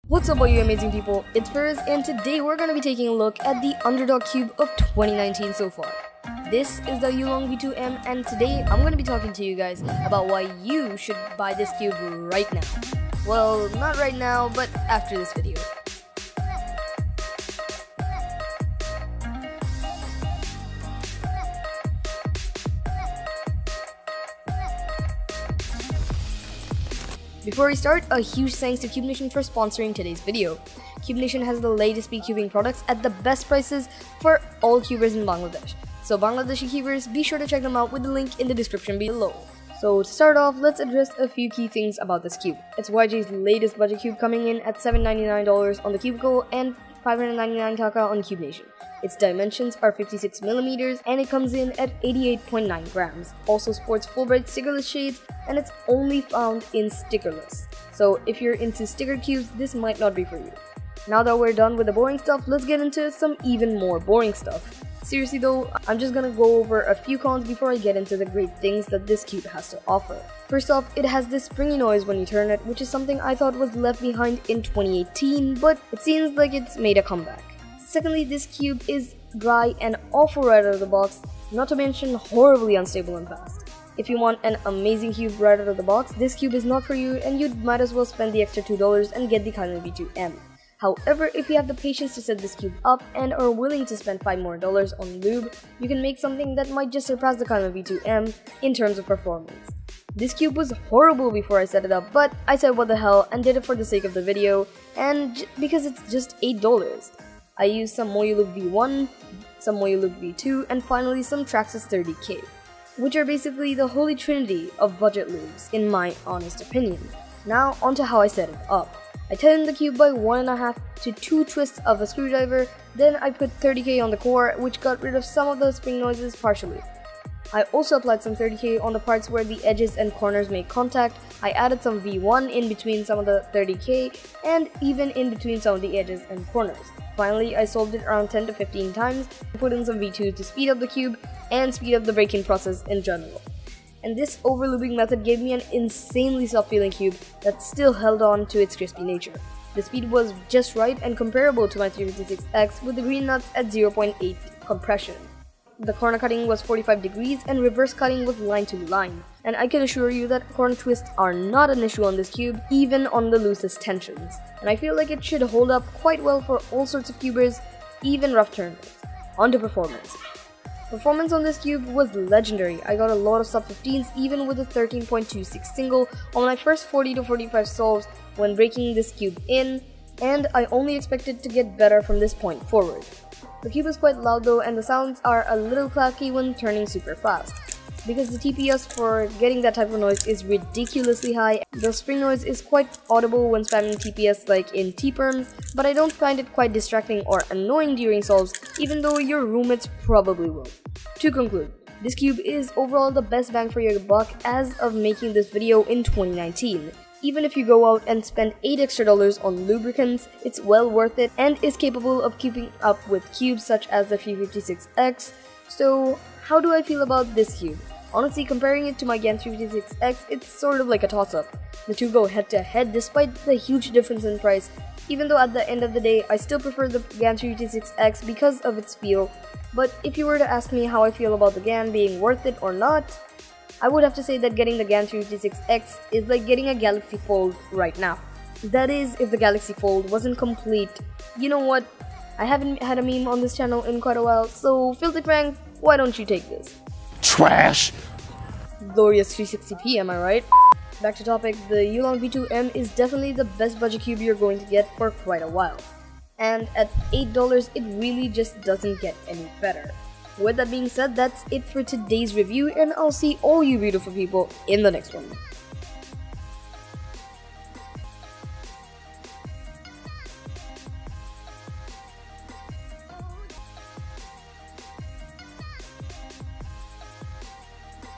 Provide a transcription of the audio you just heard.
What's up all you amazing people, it's Fariz and today we're going to be taking a look at the underdog cube of 2019 so far. This is the Yulong V2 M and today I'm going to be talking to you guys about why you should buy this cube right now. Well, not right now, but after this video. Before we start, a huge thanks to Cubenation for sponsoring today's video. Cubenation has the latest speed cubing products at the best prices for all cubers in Bangladesh. So Bangladeshi cubers, be sure to check them out with the link in the description below. So to start off, let's address a few key things about this cube. It's YG's latest budget cube coming in at $799 on the Cubicle and 599 taka on Cubenation. Its dimensions are 56mm and it comes in at 88.9 grams. Also sports full bright stickerless shades and it's only found in stickerless. So if you're into sticker cubes, this might not be for you. Now that we're done with the boring stuff, let's get into some even more boring stuff. Seriously though, I'm just gonna go over a few cons before I get into the great things that this cube has to offer. First off, it has this springy noise when you turn it, which is something I thought was left behind in 2018, but it seems like it's made a comeback. Secondly, this cube is dry and awful right out of the box, not to mention horribly unstable and fast. If you want an amazing cube right out of the box, this cube is not for you and you might as well spend the extra $2 and get the Kylin V2 M. However, if you have the patience to set this cube up and are willing to spend $5 more on lube, you can make something that might just surpass the Kylin V2 M in terms of performance. This cube was horrible before I set it up, but I said what the hell and did it for the sake of the video and because it's just $8. I used some Yulong V1, some Yulong V2, and finally some Traxxas 30K, which are basically the holy trinity of budget lubes in my honest opinion. Now onto how I set it up. I tightened the cube by 1.5 to 2 twists of a screwdriver, then I put 30K on the core, which got rid of some of the spring noises partially. I also applied some 30K on the parts where the edges and corners make contact. I added some V1 in between some of the 30K and even in between some of the edges and corners. Finally, I solved it around 10 to 15 times, put in some V2 to speed up the cube and speed up the break-in process in general. And this overlooping method gave me an insanely soft feeling cube that still held on to its crispy nature. The speed was just right and comparable to my 356X with the green nuts at 0.8 compression. The corner cutting was 45 degrees and reverse cutting was line to line. And I can assure you that corner twists are not an issue on this cube, even on the loosest tensions. And I feel like it should hold up quite well for all sorts of cubers, even rough turners. On to performance. Performance on this cube was legendary. I got a lot of sub 15s even with a 13.26 single on my first 40 to 45 solves when breaking this cube in, and I only expected to get better from this point forward. The cube is quite loud though and the sounds are a little clacky when turning super fast. Because the TPS for getting that type of noise is ridiculously high, the spring noise is quite audible when spamming TPS like in T-perms, but I don't find it quite distracting or annoying during solves, even though your roommates probably will. To conclude, this cube is overall the best bang for your buck as of making this video in 2019. Even if you go out and spend $8 extra on lubricants, it's well worth it and is capable of keeping up with cubes such as the 356X. So, how do I feel about this cube? Honestly, comparing it to my GAN 356X, it's sort of like a toss-up. The two go head to head despite the huge difference in price, even though at the end of the day, I still prefer the GAN 356X because of its feel. But if you were to ask me how I feel about the GAN being worth it or not, I would have to say that getting the GAN 356X is like getting a Galaxy Fold right now. That is, if the Galaxy Fold wasn't complete. You know what? I haven't had a meme on this channel in quite a while, so Filthy Frank, why don't you take this? Trash! Glorious 360p, am I right? Back to topic, the Yulong V2 M is definitely the best budget cube you're going to get for quite a while. And at $8, it really just doesn't get any better. With that being said, that's it for today's review and I'll see all you beautiful people in the next one.